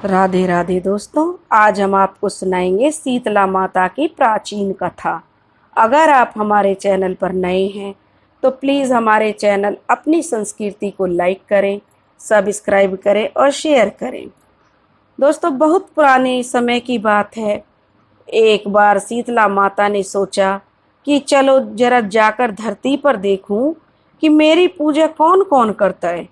राधे राधे दोस्तों, आज हम आपको सुनाएंगे शीतला माता की प्राचीन कथा। अगर आप हमारे चैनल पर नए हैं तो प्लीज़ हमारे चैनल अपनी संस्कृति को लाइक करें, सब्सक्राइब करें और शेयर करें। दोस्तों, बहुत पुराने समय की बात है। एक बार शीतला माता ने सोचा कि चलो जरा जाकर धरती पर देखूं कि मेरी पूजा कौन कौन करता है,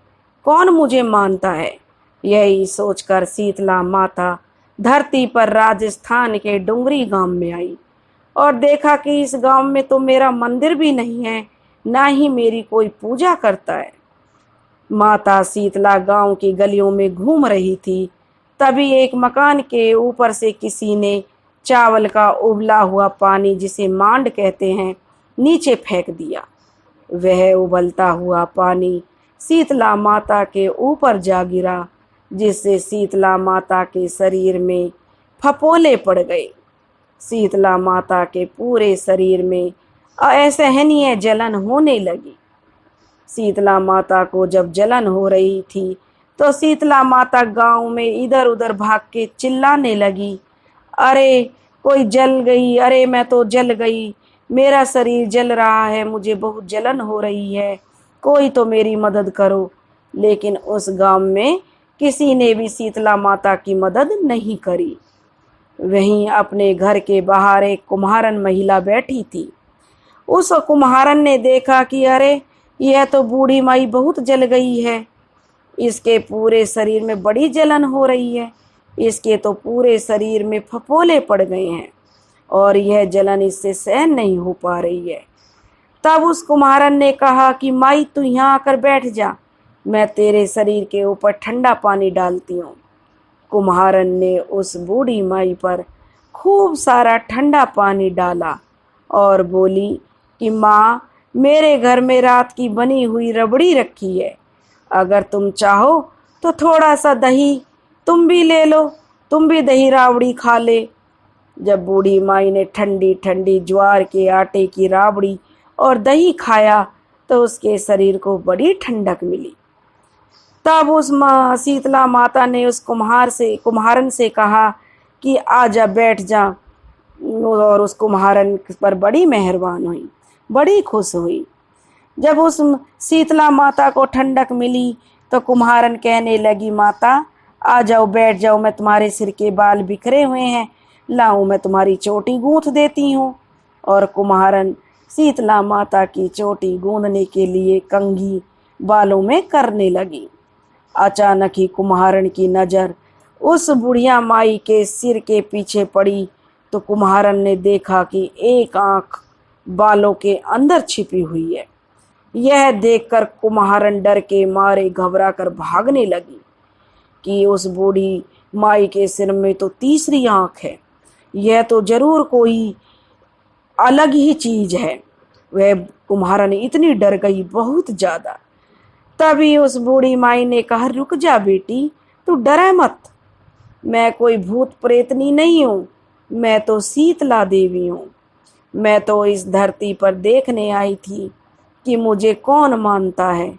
कौन मुझे मानता है। यही सोचकर शीतला माता धरती पर राजस्थान के डुंगरी गांव में आई और देखा कि इस गांव में तो मेरा मंदिर भी नहीं है, ना ही मेरी कोई पूजा करता है। माता शीतला गांव की गलियों में घूम रही थी। तभी एक मकान के ऊपर से किसी ने चावल का उबला हुआ पानी, जिसे मांड कहते हैं, नीचे फेंक दिया। वह उबलता हुआ पानी शीतला माता के ऊपर जा गिरा, जिससे शीतला माता के शरीर में फपोले पड़ गए। शीतला माता के पूरे शरीर में असहनीय जलन होने लगी। शीतला माता को जब जलन हो रही थी तो शीतला माता गांव में इधर उधर भाग के चिल्लाने लगी, अरे कोई जल गई, अरे मैं तो जल गई, मेरा शरीर जल रहा है, मुझे बहुत जलन हो रही है, कोई तो मेरी मदद करो। लेकिन उस गांव में किसी ने भी शीतला माता की मदद नहीं करी। वहीं अपने घर के बाहर एक कुम्हारन महिला बैठी थी। उस कुम्हारन ने देखा कि अरे यह तो बूढ़ी माई बहुत जल गई है, इसके पूरे शरीर में बड़ी जलन हो रही है, इसके तो पूरे शरीर में फफोले पड़ गए हैं और यह जलन इससे सहन नहीं हो पा रही है। तब उस कुम्हारन ने कहा कि माई तू यहाँ आकर बैठ जा, मैं तेरे शरीर के ऊपर ठंडा पानी डालती हूँ। कुम्हारन ने उस बूढ़ी माई पर खूब सारा ठंडा पानी डाला और बोली कि माँ, मेरे घर में रात की बनी हुई रबड़ी रखी है, अगर तुम चाहो तो थोड़ा सा दही तुम भी ले लो, तुम भी दही राबड़ी खा ले। जब बूढ़ी माई ने ठंडी ठंडी ज्वार के आटे की राबड़ी और दही खाया तो उसके शरीर को बड़ी ठंडक मिली। तब उस शीतला माता ने उस कुम्हारन से कहा कि आजा बैठ जा, और उस कुम्हारन पर बड़ी मेहरबान हुई, बड़ी खुश हुई। जब उस शीतला माता को ठंडक मिली तो कुम्हारन कहने लगी, माता आ जाओ, बैठ जाओ, मैं तुम्हारे सिर के बाल बिखरे हुए हैं, लाऊं मैं तुम्हारी चोटी गूंथ देती हूँ। और कुम्हारन शीतला माता की चोटी गूंथने के लिए कंघी बालों में करने लगी। अचानक ही कुम्हारन की नज़र उस बुढ़िया माई के सिर के पीछे पड़ी तो कुम्हारन ने देखा कि एक आंख बालों के अंदर छिपी हुई है। यह देखकर कुम्हारन डर के मारे घबरा कर भागने लगी कि उस बूढ़ी माई के सिर में तो तीसरी आंख है, यह तो जरूर कोई अलग ही चीज है। वह कुम्हारन इतनी डर गई, बहुत ज्यादा। तभी उस बूढ़ी माई ने कहा, रुक जा बेटी, तू डरे मत, मैं कोई भूत प्रेतनी नहीं हूँ, मैं तो शीतला देवी हूँ। मैं तो इस धरती पर देखने आई थी कि मुझे कौन मानता है,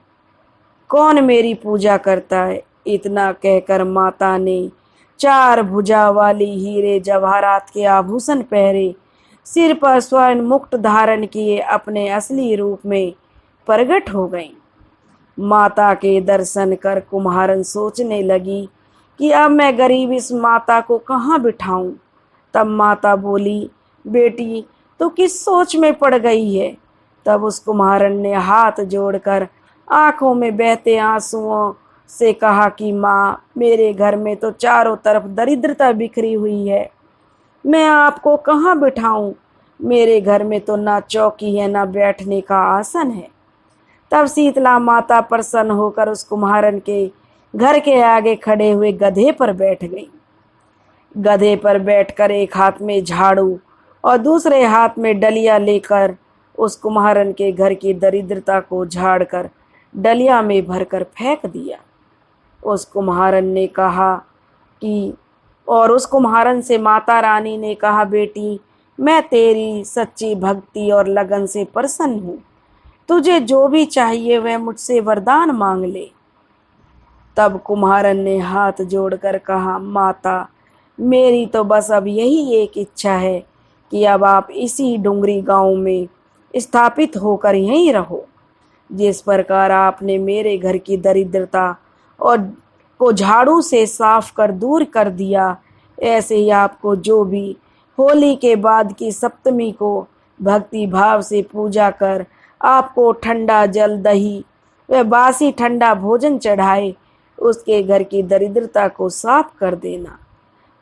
कौन मेरी पूजा करता है। इतना कहकर माता ने 4 भुजा वाली हीरे जवाहरात के आभूषण पहरे, सिर पर स्वर्ण मुकुट धारण किए अपने असली रूप में प्रकट हो गई। माता के दर्शन कर कुम्हारन सोचने लगी कि अब मैं गरीब इस माता को कहाँ बिठाऊं। तब माता बोली, बेटी तू किस सोच में पड़ गई है। तब उस कुम्हारन ने हाथ जोड़कर आंखों में बहते आंसुओं से कहा कि माँ, मेरे घर में तो चारों तरफ दरिद्रता बिखरी हुई है, मैं आपको कहाँ बिठाऊं, मेरे घर में तो ना चौकी है ना बैठने का आसन है। तब शीतला माता प्रसन्न होकर उस कुम्हारन के घर के आगे खड़े हुए गधे पर बैठ गई। गधे पर बैठकर एक हाथ में झाड़ू और दूसरे हाथ में डलिया लेकर उस कुम्हारन के घर की दरिद्रता को झाड़कर डलिया में भरकर फेंक दिया। उस कुम्हारन ने कहा कि उस कुम्हारन से माता रानी ने कहा, बेटी मैं तेरी सच्ची भक्ति और लगन से प्रसन्न हूँ, तुझे जो भी चाहिए वह मुझसे वरदान मांग ले। तब कुम्हारन ने हाथ जोड़कर कहा, माता, मेरी तो बस अब यही एक इच्छा है कि अब आप इसी डुंगरी गांव में स्थापित होकर यहीं रहो। जिस प्रकार आपने मेरे घर की दरिद्रता और को झाड़ू से साफ कर दूर कर दिया, ऐसे ही आपको जो भी होली के बाद की सप्तमी को भक्ति भाव से पूजा कर आपको ठंडा जल, दही व बासी ठंडा भोजन चढ़ाए, उसके घर की दरिद्रता को साफ कर देना।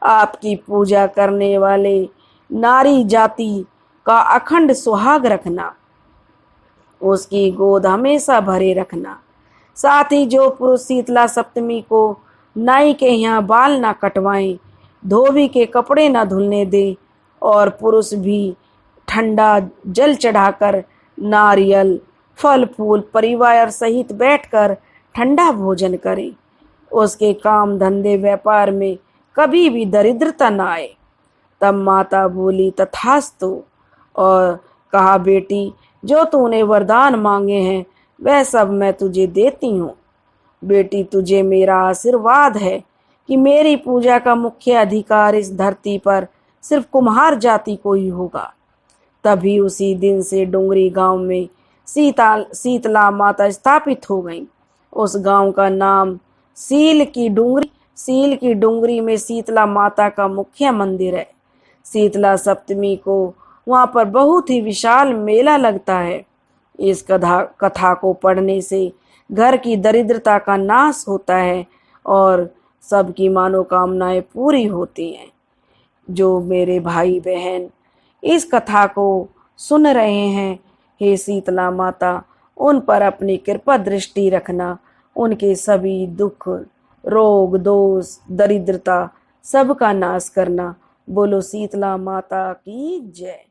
आपकी पूजा करने वाले नारी जाति का अखंड सुहाग रखना, उसकी गोद हमेशा भरे रखना। साथ ही जो पुरुष शीतला सप्तमी को नाई के यहाँ बाल ना कटवाएं, धोबी के कपड़े ना धुलने दें और पुरुष भी ठंडा जल चढ़ाकर नारियल, फल फूल परिवार सहित बैठकर ठंडा भोजन करें, उसके काम धंधे व्यापार में कभी भी दरिद्रता न आए। तब माता बोली, तथास्तु, और कहा, बेटी, जो तूने वरदान मांगे हैं वह सब मैं तुझे देती हूँ। बेटी, तुझे मेरा आशीर्वाद है कि मेरी पूजा का मुख्य अधिकार इस धरती पर सिर्फ कुम्हार जाति को ही होगा। तभी उसी दिन से डुंगरी गांव में शीतला माता स्थापित हो गई। उस गांव का नाम सील की डुंगरी में शीतला माता का मुख्य मंदिर है। शीतला सप्तमी को वहाँ पर बहुत ही विशाल मेला लगता है। इस कथा को पढ़ने से घर की दरिद्रता का नाश होता है और सबकी मनोकामनाएं पूरी होती हैं। जो मेरे भाई बहन इस कथा को सुन रहे हैं, हे शीतला माता, उन पर अपनी कृपा दृष्टि रखना, उनके सभी दुख, रोग, दोष, दरिद्रता सबका नाश करना। बोलो शीतला माता की जय।